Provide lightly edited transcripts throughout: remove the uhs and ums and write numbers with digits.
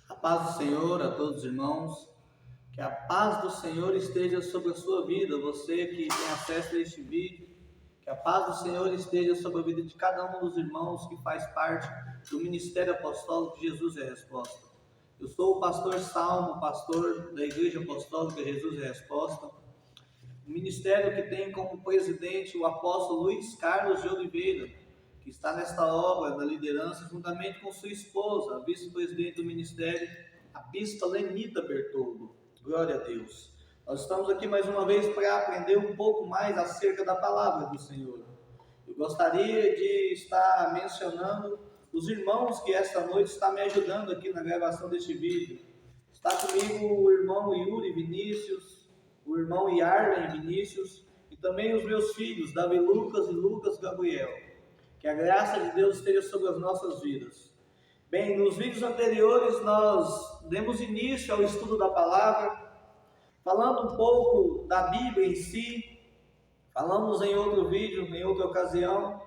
A paz do Senhor a todos os irmãos, que a paz do Senhor esteja sobre a sua vida, você que tem acesso a este vídeo, que a paz do Senhor esteja sobre a vida de cada um dos irmãos que faz parte do Ministério Apostólico Jesus é a Resposta. Eu sou o pastor Salmo, pastor da Igreja Apostólica Jesus é a Resposta, um ministério que tem como presidente o apóstolo Luiz Carlos de Oliveira, que está nesta obra da liderança, juntamente com sua esposa, a vice-presidente do ministério, a bispa Lenita Bertoldo. Glória a Deus. Nós estamos aqui mais uma vez para aprender um pouco mais acerca da palavra do Senhor. Eu gostaria de estar mencionando os irmãos que esta noite estão me ajudando aqui na gravação deste vídeo. Está comigo o irmão Yuri Vinícius, o irmão Yarlen Vinícius e também os meus filhos, Davi Lucas e Lucas Gabriel. Que a graça de Deus esteja sobre as nossas vidas. Bem, nos vídeos anteriores nós demos início ao estudo da palavra, falando um pouco da Bíblia em si. Falamos em outro vídeo, em outra ocasião,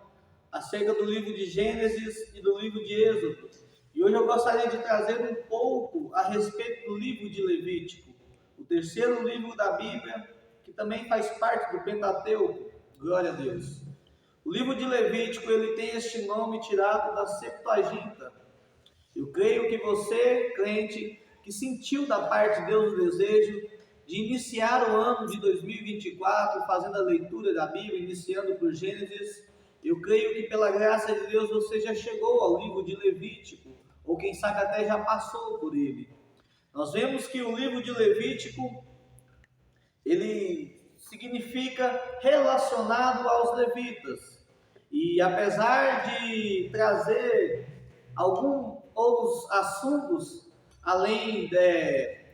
acerca do livro de Gênesis e do livro de Êxodo. E hoje eu gostaria de trazer um pouco a respeito do livro de Levítico, o terceiro livro da Bíblia, que também faz parte do Pentateuco. Glória a Deus. O livro de Levítico, ele tem este nome tirado da Septuaginta. Eu creio que você, crente, que sentiu da parte de Deus o desejo de iniciar o ano de 2024, fazendo a leitura da Bíblia, iniciando por Gênesis, eu creio que pela graça de Deus você já chegou ao livro de Levítico, ou quem sabe até já passou por ele. Nós vemos que o livro de Levítico, ele significa relacionado aos levitas. E apesar de trazer alguns outros assuntos, além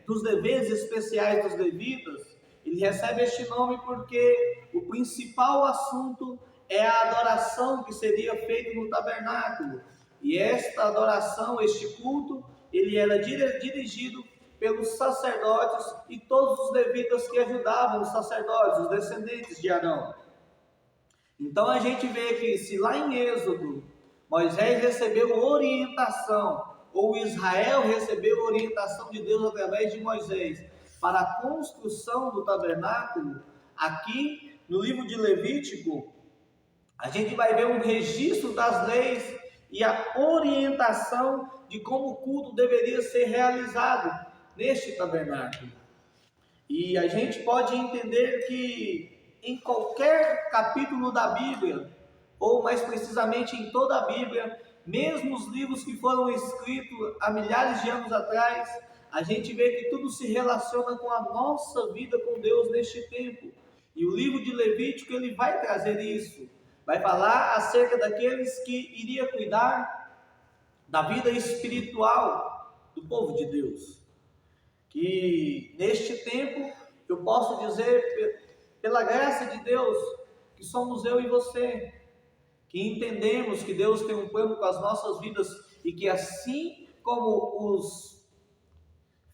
dos deveres especiais dos levitas, ele recebe este nome porque o principal assunto é a adoração que seria feita no tabernáculo. E esta adoração, este culto, ele era dirigido pelos sacerdotes e todos os levitas que ajudavam os sacerdotes, os descendentes de Arão. Então a gente vê que se lá em Êxodo Moisés recebeu orientação, ou Israel recebeu orientação de Deus através de Moisés para a construção do tabernáculo, aqui no livro de Levítico a gente vai ver um registro das leis e a orientação de como o culto deveria ser realizado neste tabernáculo. E a gente pode entender que em qualquer capítulo da Bíblia, ou mais precisamente em toda a Bíblia, mesmo os livros que foram escritos há milhares de anos atrás, a gente vê que tudo se relaciona com a nossa vida com Deus neste tempo. E o livro de Levítico, ele vai trazer isso. Vai falar acerca daqueles que iriam cuidar da vida espiritual do povo de Deus. Que neste tempo, eu posso dizer, pela graça de Deus, que somos eu e você, que entendemos que Deus tem um plano com as nossas vidas e que assim como os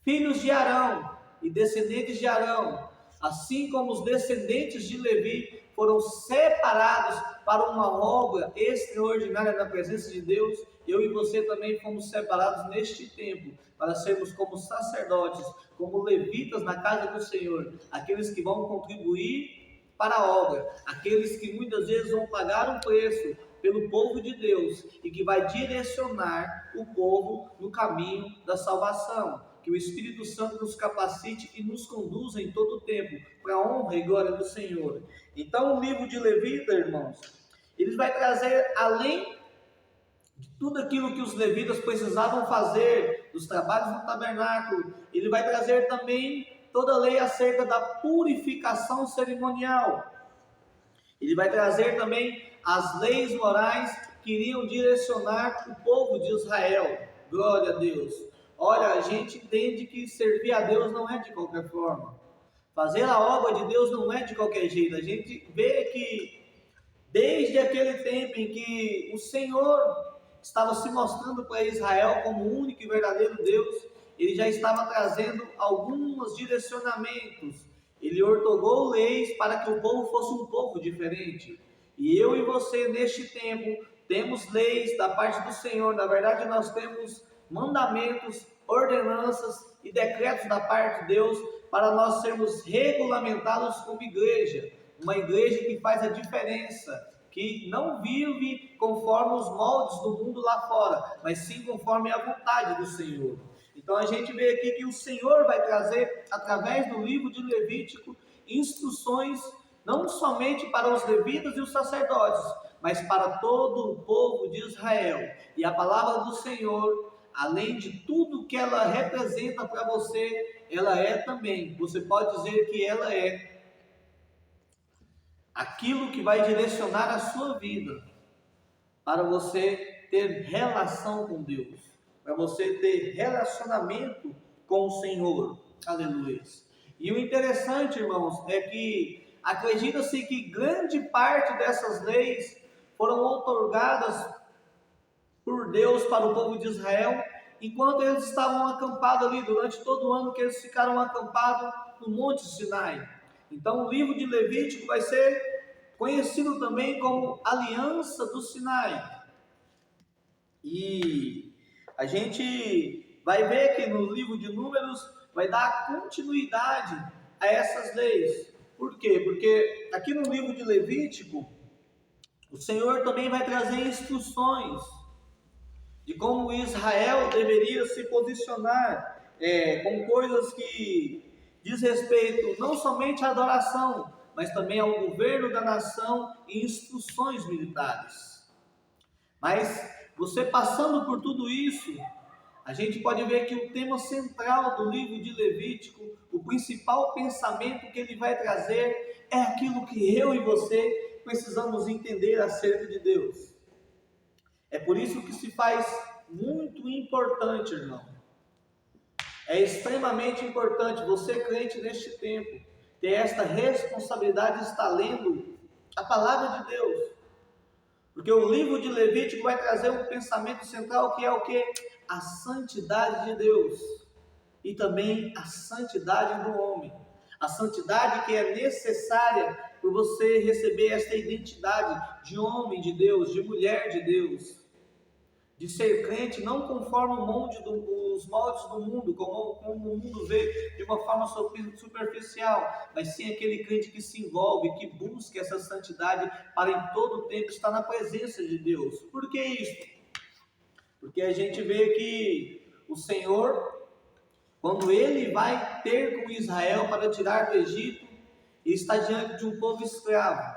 filhos de Arão e descendentes de Arão, assim como os descendentes de Levi foram separados para uma obra extraordinária na presença de Deus, eu e você também fomos separados neste tempo para sermos como sacerdotes, como levitas na casa do Senhor, aqueles que vão contribuir para a obra, aqueles que muitas vezes vão pagar um preço pelo povo de Deus e que vai direcionar o povo no caminho da salvação. Que o Espírito Santo nos capacite e nos conduza em todo o tempo para a honra e glória do Senhor. Então o livro de Levita, irmãos, ele vai trazer, além de tudo aquilo que os levitas precisavam fazer, dos trabalhos no tabernáculo, ele vai trazer também toda a lei acerca da purificação cerimonial. Ele vai trazer também as leis morais que iriam direcionar o povo de Israel. Glória a Deus. Olha, a gente entende que servir a Deus não é de qualquer forma. Fazer a obra de Deus não é de qualquer jeito. A gente vê que desde aquele tempo em que o Senhor estava se mostrando para Israel como o único e verdadeiro Deus, ele já estava trazendo alguns direcionamentos. Ele ortogou leis para que o povo fosse um povo diferente. E eu e você, neste tempo, temos leis da parte do Senhor. Na verdade, nós temos mandamentos, ordenanças e decretos da parte de Deus para nós sermos regulamentados como igreja, uma igreja que faz a diferença, que não vive conforme os moldes do mundo lá fora, mas sim conforme a vontade do Senhor. Então a gente vê aqui que o Senhor vai trazer, através do livro de Levítico, instruções não somente para os levitas e os sacerdotes, mas para todo o povo de Israel. E a palavra do Senhor, além de tudo que ela representa para você, ela é também, você pode dizer que ela é aquilo que vai direcionar a sua vida para você ter relação com Deus, para você ter relacionamento com o Senhor. Aleluia. E o interessante, irmãos, é que acredita-se que grande parte dessas leis foram outorgadas por Deus para o povo de Israel, enquanto eles estavam acampados ali, durante todo o ano que eles ficaram acampados no Monte Sinai. Então o livro de Levítico vai ser conhecido também como Aliança do Sinai. E a gente vai ver que no livro de Números vai dar continuidade a essas leis. Por quê? Porque aqui no livro de Levítico, o Senhor também vai trazer instruções de como Israel deveria se posicionar com coisas que diz respeito não somente à adoração, mas também ao governo da nação e instruções militares. Mas você passando por tudo isso, a gente pode ver que o tema central do livro de Levítico, o principal pensamento que ele vai trazer é aquilo que eu e você precisamos entender acerca de Deus. É por isso que se faz muito importante, irmão. É extremamente importante você, crente neste tempo, ter esta responsabilidade de estar lendo a palavra de Deus. Porque o livro de Levítico vai trazer um pensamento central que é o quê? A santidade de Deus e também a santidade do homem. A santidade que é necessária por você receber esta identidade de homem de Deus, de mulher de Deus. De ser crente não conforme os moldes do mundo, como o mundo vê de uma forma superficial, mas sim aquele crente que se envolve, que busca essa santidade para em todo tempo estar na presença de Deus. Por que isso? Porque a gente vê que o Senhor, quando Ele vai ter com Israel para tirar do Egito, Ele está diante de um povo escravo,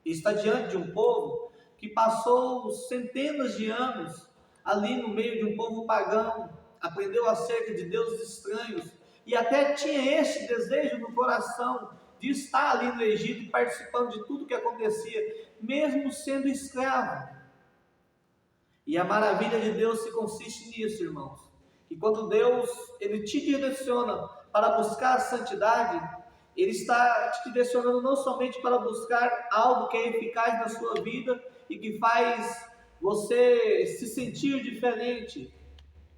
Ele está diante de um povo que passou centenas de anos ali no meio de um povo pagão, aprendeu acerca de deuses estranhos, e até tinha este desejo no coração de estar ali no Egito, participando de tudo que acontecia, mesmo sendo escravo. E a maravilha de Deus se consiste nisso, irmãos, que quando Deus Ele te direciona para buscar a santidade, Ele está te direcionando não somente para buscar algo que é eficaz na sua vida e que faz você se sentir diferente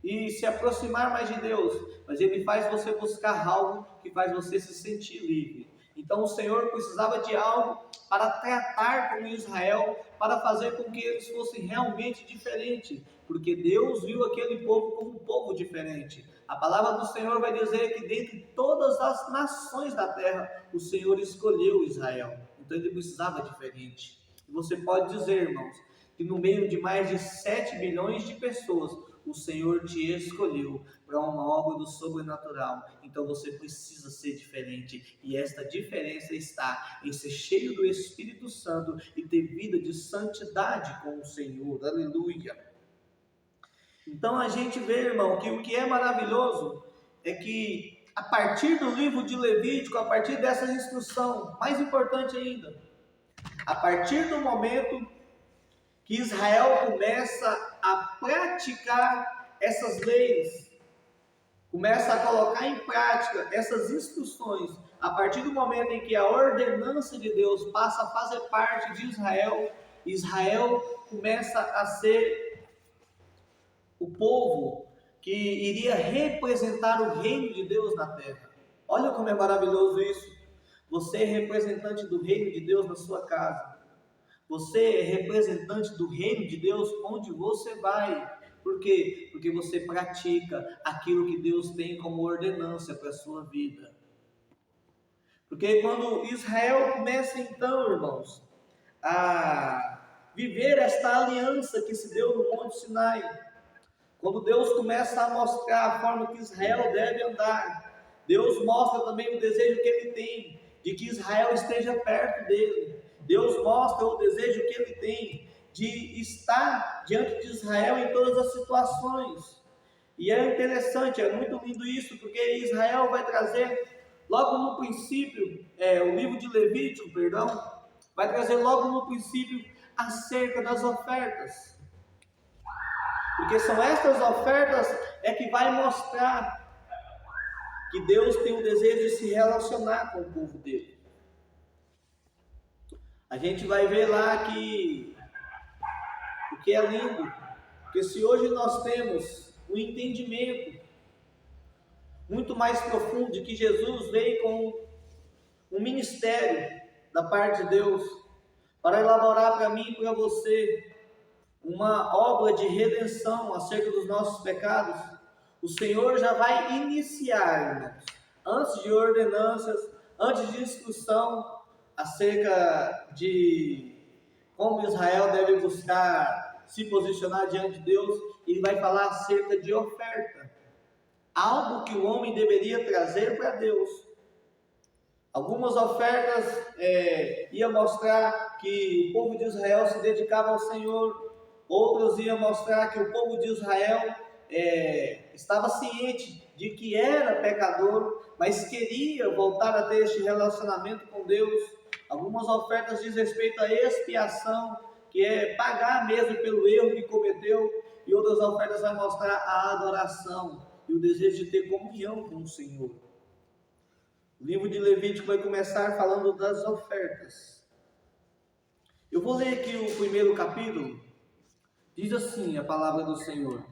e se aproximar mais de Deus, mas Ele faz você buscar algo que faz você se sentir livre. Então o Senhor precisava de algo para tratar com Israel, para fazer com que eles fossem realmente diferentes, porque Deus viu aquele povo como um povo diferente. A palavra do Senhor vai dizer que dentre todas as nações da terra, o Senhor escolheu Israel, então Ele precisava diferente. E você pode dizer, irmãos, que no meio de mais de 7 bilhões de pessoas, o Senhor te escolheu para uma obra do sobrenatural. Então você precisa ser diferente. E esta diferença está em ser cheio do Espírito Santo e ter vida de santidade com o Senhor. Aleluia. Então a gente vê, irmão, que o que é maravilhoso é que a partir do livro de Levítico, a partir dessa instrução, mais importante ainda, a partir do momento que Israel começa a praticar essas leis, começa a colocar em prática essas instruções, a partir do momento em que a ordenança de Deus passa a fazer parte de Israel, Israel começa a ser o povo que iria representar o reino de Deus na terra. Olha como é maravilhoso isso. Você é representante do reino de Deus na sua casa. Você é representante do reino de Deus onde você vai, Por quê? Porque você pratica aquilo que Deus tem como ordenança para a sua vida. Porque quando Israel começa então, irmãos, a viver esta aliança que se deu no Monte Sinai, quando Deus começa a mostrar a forma que Israel deve andar, Deus mostra também o desejo que Ele tem de que Israel esteja perto dele. Deus mostra o desejo que Ele tem de estar diante de Israel em todas as situações. E é interessante, é muito lindo isso, porque Israel vai trazer logo no princípio, o livro de Levítico, vai trazer logo no princípio acerca das ofertas. Porque são estas ofertas que vai mostrar que Deus tem o desejo de se relacionar com o povo dele. A gente vai ver lá que o que é lindo, porque se hoje nós temos um entendimento muito mais profundo de que Jesus veio com um ministério da parte de Deus para elaborar para mim e para você uma obra de redenção acerca dos nossos pecados, o Senhor já vai iniciar, irmãos, antes de ordenanças, antes de instrução acerca de como Israel deve buscar se posicionar diante de Deus. Ele vai falar acerca de oferta, algo que o homem deveria trazer para Deus. Algumas ofertas iam mostrar que o povo de Israel se dedicava ao Senhor, outras iam mostrar que o povo de Israel estava ciente de que era pecador, mas queria voltar a ter este relacionamento com Deus. Algumas ofertas diz respeito à expiação, que é pagar mesmo pelo erro que cometeu, e outras ofertas vai mostrar a adoração e o desejo de ter comunhão com o Senhor. O livro de Levítico vai começar falando das ofertas. Eu vou ler aqui o primeiro capítulo. Diz assim a palavra do Senhor: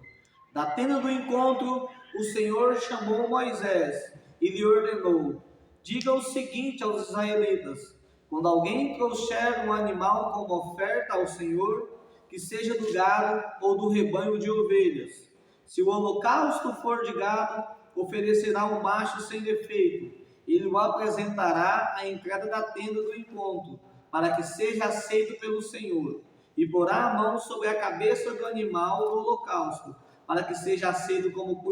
Da tenda do encontro, o Senhor chamou Moisés e lhe ordenou: diga o seguinte aos israelitas: quando alguém trouxer um animal como oferta ao Senhor, que seja do gado ou do rebanho de ovelhas, se o holocausto for de gado, oferecerá um macho sem defeito. Ele o apresentará à entrada da tenda do encontro, para que seja aceito pelo Senhor, e porá a mão sobre a cabeça do animal do holocausto, para que seja aceito como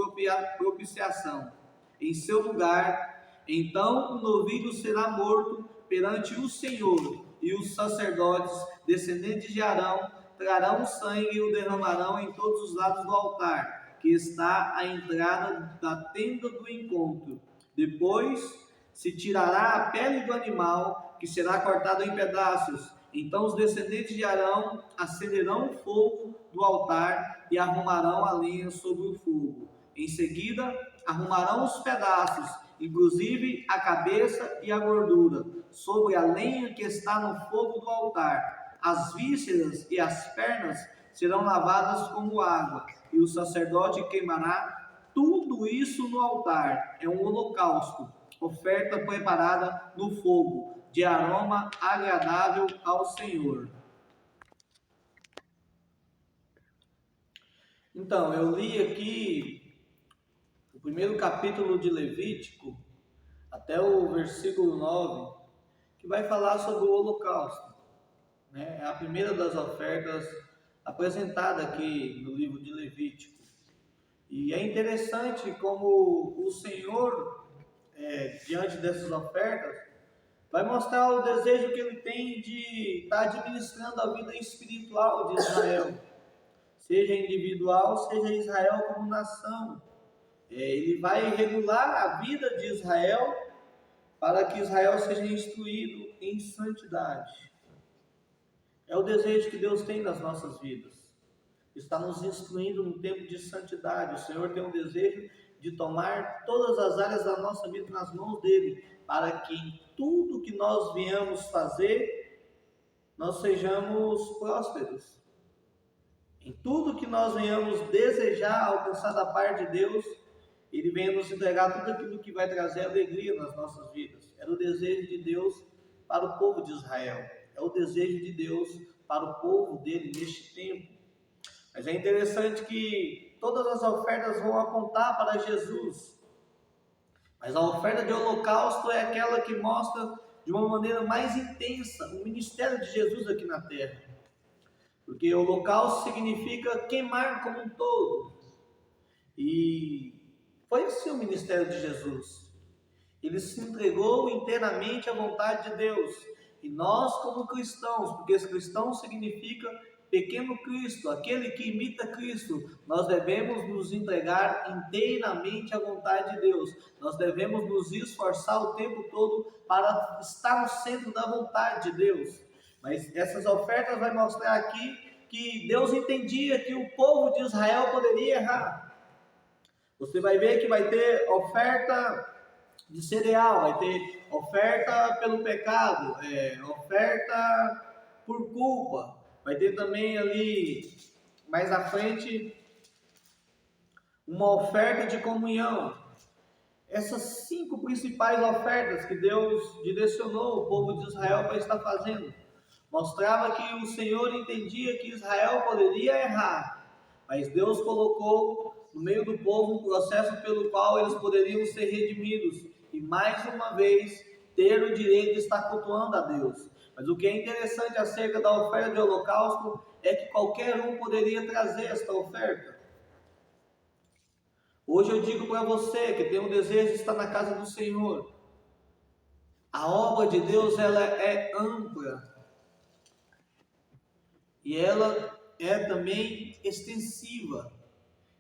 propiciação. Em seu lugar, então o novilho será morto perante o Senhor, e os sacerdotes, descendentes de Arão, trarão o sangue e o derramarão em todos os lados do altar, que está à entrada da tenda do encontro. Depois se tirará a pele do animal, que será cortado em pedaços. Então os descendentes de Arão acenderão o fogo do altar e arrumarão a lenha sobre o fogo. Em seguida, arrumarão os pedaços, inclusive a cabeça e a gordura, sobre a lenha que está no fogo do altar. As vísceras e as pernas serão lavadas como água, e o sacerdote queimará tudo isso no altar. É um holocausto, oferta preparada no fogo, de aroma agradável ao Senhor. Então, eu li aqui o primeiro capítulo de Levítico, até o versículo 9, que vai falar sobre o holocausto. É a primeira das ofertas apresentada aqui no livro de Levítico. E é interessante como o Senhor, diante dessas ofertas, vai mostrar o desejo que Ele tem de estar administrando a vida espiritual de Israel, seja individual, seja Israel como nação. Ele vai regular a vida de Israel para que Israel seja instruído em santidade. É o desejo que Deus tem nas nossas vidas. Está nos instruindo no tempo de santidade. O Senhor tem um desejo de tomar todas as áreas da nossa vida nas mãos dele, para que em tudo que nós viemos fazer, nós sejamos prósperos. Em tudo que nós venhamos desejar alcançar da parte de Deus, Ele venha nos entregar tudo aquilo que vai trazer alegria nas nossas vidas. Era o desejo de Deus para o povo de Israel. É o desejo de Deus para o povo dele neste tempo. Mas é interessante que todas as ofertas vão apontar para Jesus. Mas a oferta de holocausto é aquela que mostra de uma maneira mais intensa o ministério de Jesus aqui na terra. Porque holocausto significa queimar como um todo. E foi assim o ministério de Jesus. Ele se entregou inteiramente à vontade de Deus. E nós, como cristãos, porque esse cristão significa pequeno Cristo, aquele que imita Cristo, nós devemos nos entregar inteiramente à vontade de Deus. Nós devemos nos esforçar o tempo todo para estar no centro da vontade de Deus. Mas essas ofertas vai mostrar aqui que Deus entendia que o povo de Israel poderia errar. Você vai ver que vai ter oferta de cereal, vai ter oferta pelo pecado, oferta por culpa, vai ter também ali mais à frente uma oferta de comunhão. Essas 5 principais ofertas que Deus direcionou o povo de Israel para estar fazendo, mostrava que o Senhor entendia que Israel poderia errar, mas Deus colocou no meio do povo um processo pelo qual eles poderiam ser redimidos e mais uma vez ter o direito de estar cultuando a Deus. Mas o que é interessante acerca da oferta de holocausto é que qualquer um poderia trazer esta oferta. Hoje eu digo para você que tem um desejo de estar na casa do Senhor. A obra de Deus ela é ampla e ela é também extensiva.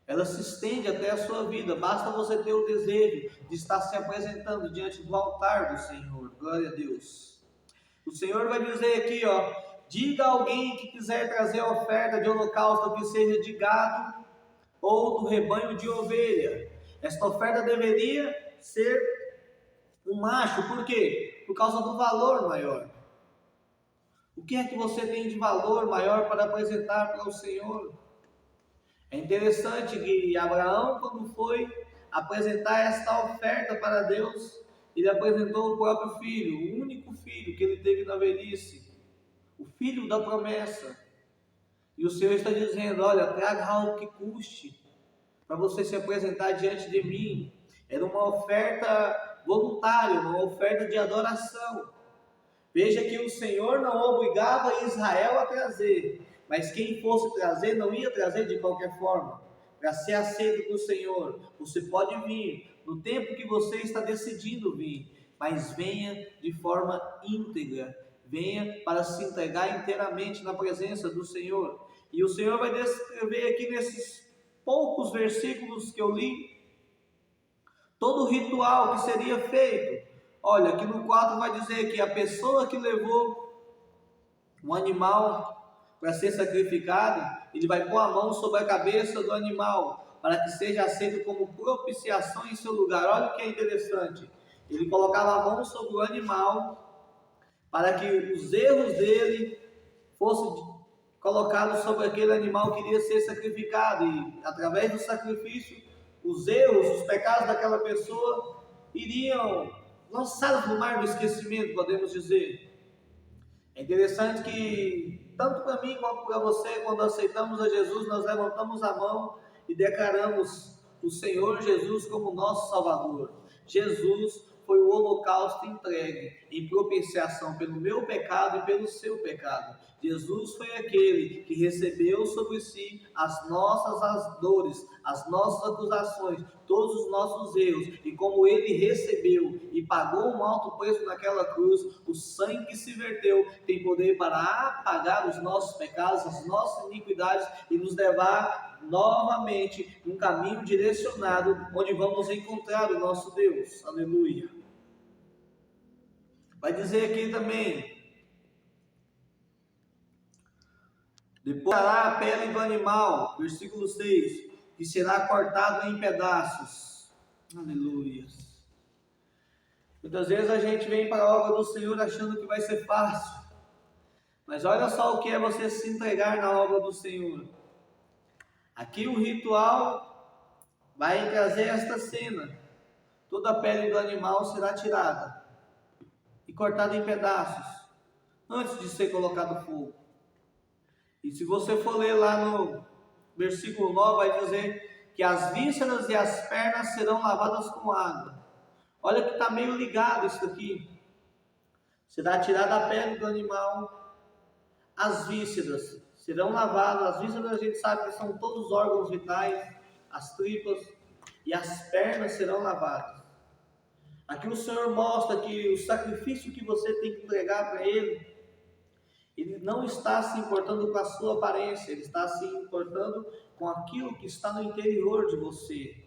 Ela se estende até a sua vida. Basta você ter o desejo de estar se apresentando diante do altar do Senhor. Glória a Deus. O Senhor vai dizer aqui, diga a alguém que quiser trazer oferta de holocausto que seja de gado ou do rebanho de ovelha. Esta oferta deveria ser um macho. Por quê? Por causa do valor maior. O que é que você tem de valor maior para apresentar para o Senhor? É interessante que Abraão, quando foi apresentar esta oferta para Deus, ele apresentou o próprio filho, o único filho que ele teve na velhice, o filho da promessa. E o Senhor está dizendo, olha, traga algo que custe, para você se apresentar diante de mim. Era uma oferta voluntária, uma oferta de adoração. Veja que o Senhor não obrigava Israel a trazer, mas quem fosse trazer não ia trazer de qualquer forma. Para ser aceito do Senhor, você pode vir no tempo que você está decidindo vir, mas venha de forma íntegra, venha para se entregar inteiramente na presença do Senhor. E o Senhor vai descrever aqui nesses poucos versículos que eu li, todo o ritual que seria feito. Olha, aqui no 4 vai dizer que a pessoa que levou um animal para ser sacrificado, ele vai pôr a mão sobre a cabeça do animal, para que seja aceito como propiciação em seu lugar. Olha o que é interessante. Ele colocava a mão sobre o animal, para que os erros dele fossem colocados sobre aquele animal que iria ser sacrificado. E através do sacrifício, os erros, os pecados daquela pessoa iriam lançados no mar do esquecimento, podemos dizer. É interessante que, tanto para mim quanto para você, quando aceitamos a Jesus, nós levantamos a mão e declaramos o Senhor Jesus como nosso Salvador. Jesus foi o holocausto entregue em propiciação pelo meu pecado e pelo seu pecado. Jesus foi aquele que recebeu sobre si as nossas dores, as nossas acusações, todos os nossos erros, e como ele recebeu e pagou um alto preço naquela cruz, o sangue que se verteu tem poder para apagar os nossos pecados, as nossas iniquidades e nos levar novamente num caminho direcionado onde vamos encontrar o nosso Deus. Aleluia. Vai dizer aqui também: depois dará a pele do animal, versículo 6, que será cortado em pedaços. Aleluia. Muitas vezes a gente vem para a obra do Senhor achando que vai ser fácil, mas olha só o que é você se entregar na obra do Senhor. Aqui o ritual vai trazer esta cena: toda a pele do animal será tirada e cortada em pedaços antes de ser colocado fogo. E se você for ler lá no versículo 9 vai dizer que as vísceras e as pernas serão lavadas com água. Olha que está meio ligado isso aqui. Será tirada a pele do animal, as vísceras serão lavadas. As vísceras a gente sabe que são todos os órgãos vitais, as tripas, e as pernas serão lavadas. Aqui o Senhor mostra que o sacrifício que você tem que entregar para Ele, Ele não está se importando com a sua aparência, Ele está se importando com aquilo que está no interior de você.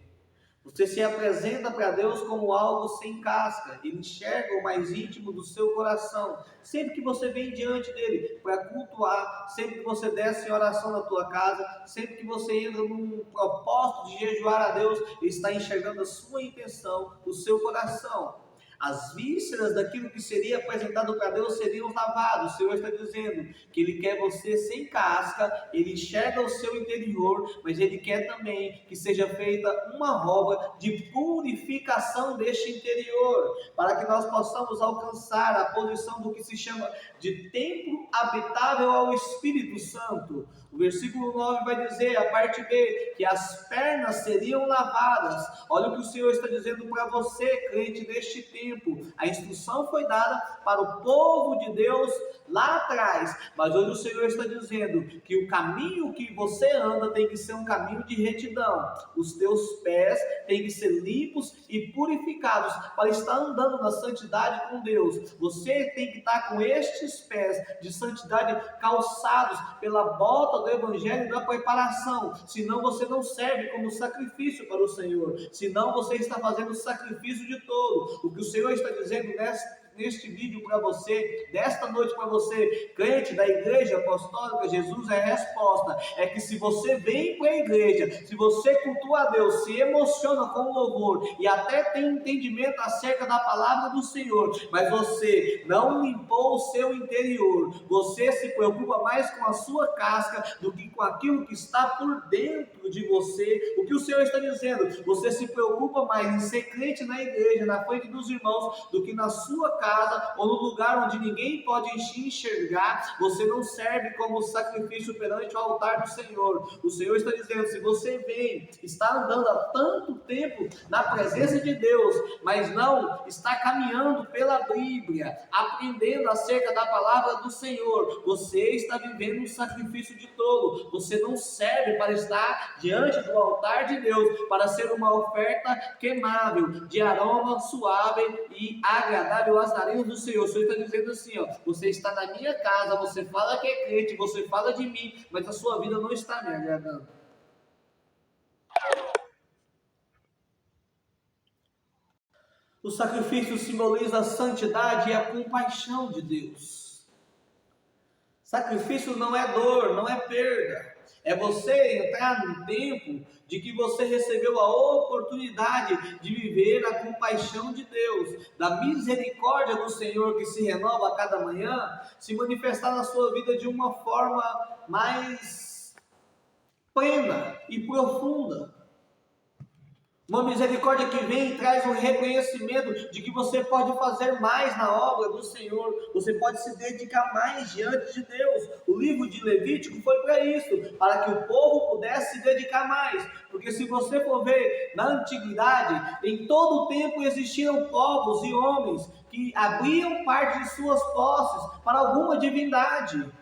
Você se apresenta para Deus como algo sem casca. Ele enxerga o mais íntimo do seu coração. Sempre que você vem diante dele para cultuar, sempre que você desce em oração na tua casa, sempre que você entra num propósito de jejuar a Deus, ele está enxergando a sua intenção, o seu coração. As vísceras daquilo que seria apresentado para Deus seriam lavadas. O Senhor está dizendo que Ele quer você sem casca, Ele enxerga o seu interior, mas Ele quer também que seja feita uma obra de purificação deste interior, para que nós possamos alcançar a posição do que se chama de templo habitável ao Espírito Santo. O versículo 9 vai dizer, a parte B, que as pernas seriam lavadas. Olha o que o Senhor está dizendo para você, crente, neste tempo. A instrução foi dada para o povo de Deus lá atrás, mas hoje o Senhor está dizendo que o caminho que você anda tem que ser um caminho de retidão. Os teus pés têm que ser limpos e purificados para estar andando na santidade com Deus. Você tem que estar com estes pés de santidade calçados pela bota do Evangelho da preparação, senão você não serve como sacrifício para o Senhor, senão você está fazendo sacrifício de tolo. O que o Senhor está dizendo neste vídeo para você, desta noite para você, crente da Igreja Apostólica Jesus, é a resposta, é que se você vem para a igreja, se você cultua a Deus, se emociona com o louvor e até tem entendimento acerca da palavra do Senhor, mas você não limpou o seu interior, você se preocupa mais com a sua casca do que com aquilo que está por dentro de você. O que o Senhor está dizendo? Você se preocupa mais em ser crente na igreja, na frente dos irmãos, do que na sua casa, ou no lugar onde ninguém pode te enxergar. Você não serve como sacrifício perante o altar do Senhor. O Senhor está dizendo, se você vem, está andando há tanto tempo na presença de Deus, mas não está caminhando pela Bíblia, aprendendo acerca da palavra do Senhor, você está vivendo um sacrifício de tolo. Você não serve para estar diante do altar de Deus, para ser uma oferta queimável, de aroma suave e agradável às narinas do Senhor. O Senhor está dizendo assim, ó, você está na minha casa, você fala que é crente, você fala de mim, mas a sua vida não está me agradando. O sacrifício simboliza a santidade e a compaixão de Deus. Sacrifício não é dor, não é perda. É você entrar num tempo de que você recebeu a oportunidade de viver a compaixão de Deus, da misericórdia do Senhor que se renova a cada manhã, se manifestar na sua vida de uma forma mais plena e profunda. Uma misericórdia que vem e traz um reconhecimento de que você pode fazer mais na obra do Senhor, você pode se dedicar mais diante de Deus. O livro de Levítico foi para isso, para que o povo pudesse se dedicar mais, porque se você for ver na antiguidade, em todo o tempo existiam povos e homens que abriam parte de suas posses para alguma divindade.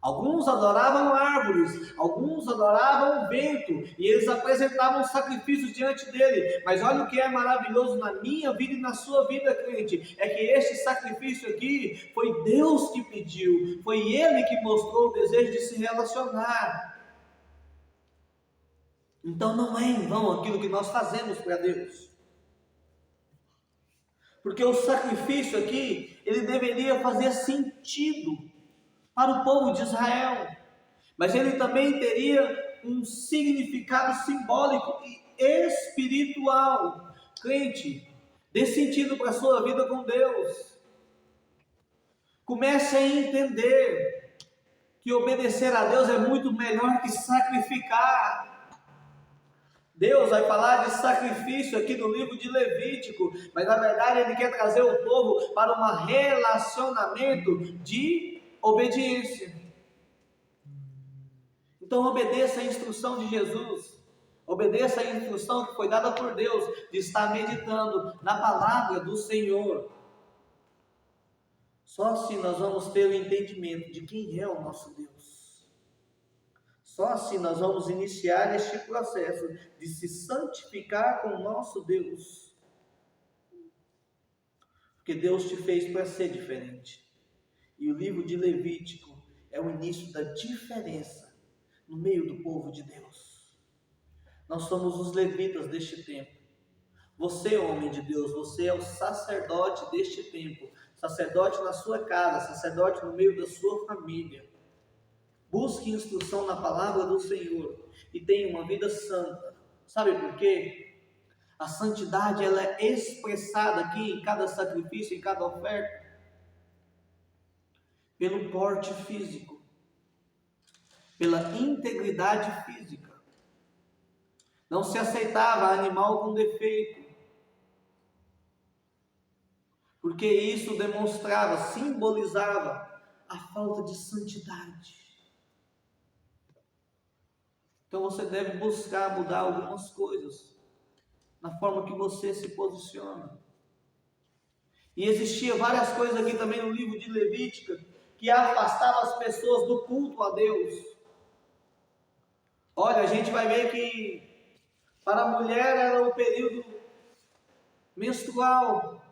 Alguns adoravam árvores, alguns adoravam o vento, e eles apresentavam sacrifícios diante dele. Mas olha o que é maravilhoso na minha vida e na sua vida, crente, é que este sacrifício aqui foi Deus que pediu, foi Ele que mostrou o desejo de se relacionar. Então não é em vão aquilo que nós fazemos para Deus. Porque o sacrifício aqui, ele deveria fazer sentido para o povo de Israel, mas ele também teria um significado simbólico e espiritual. Crente, dê sentido para a sua vida com Deus. Comece a entender que obedecer a Deus é muito melhor que sacrificar. Deus vai falar de sacrifício aqui no livro de Levítico, mas na verdade Ele quer trazer o povo para um relacionamento de obediência. Então obedeça a instrução de Jesus. Obedeça a instrução que foi dada por Deus de estar meditando na palavra do Senhor. Só assim nós vamos ter o entendimento de quem é o nosso Deus. Só assim nós vamos iniciar este processo de se santificar com o nosso Deus. Porque Deus te fez para ser diferente. E o livro de Levítico é o início da diferença no meio do povo de Deus. Nós somos os levitas deste tempo. Você, homem de Deus, você é o sacerdote deste tempo. Sacerdote na sua casa, sacerdote no meio da sua família. Busque instrução na palavra do Senhor e tenha uma vida santa. Sabe por quê? A santidade ela é expressada aqui em cada sacrifício, em cada oferta, pelo porte físico, pela integridade física. Não se aceitava animal com defeito, porque isso demonstrava, simbolizava a falta de santidade. Então você deve buscar mudar algumas coisas na forma que você se posiciona. E existia várias coisas aqui também no livro de Levítico que afastavam as pessoas do culto a Deus. Olha, a gente vai ver que para a mulher era o período menstrual.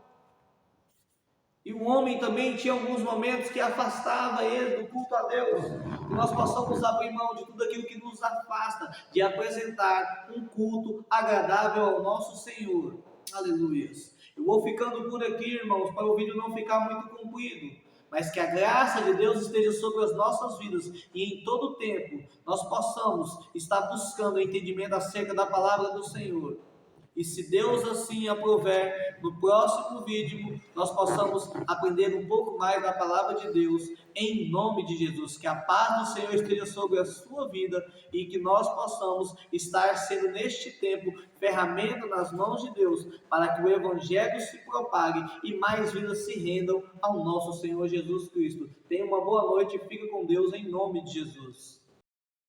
E o homem também tinha alguns momentos que afastava ele do culto a Deus. E nós possamos abrir mão de tudo aquilo que nos afasta de apresentar um culto agradável ao nosso Senhor. Aleluia. Eu vou ficando por aqui, irmãos, para o vídeo não ficar muito comprido. Mas que a graça de Deus esteja sobre as nossas vidas e em todo tempo nós possamos estar buscando o entendimento acerca da palavra do Senhor. E se Deus assim aprover, no próximo vídeo nós possamos aprender um pouco mais da palavra de Deus, em nome de Jesus. Que a paz do Senhor esteja sobre a sua vida e que nós possamos estar sendo neste tempo ferramenta nas mãos de Deus para que o Evangelho se propague e mais vidas se rendam ao nosso Senhor Jesus Cristo. Tenha uma boa noite e fique com Deus em nome de Jesus.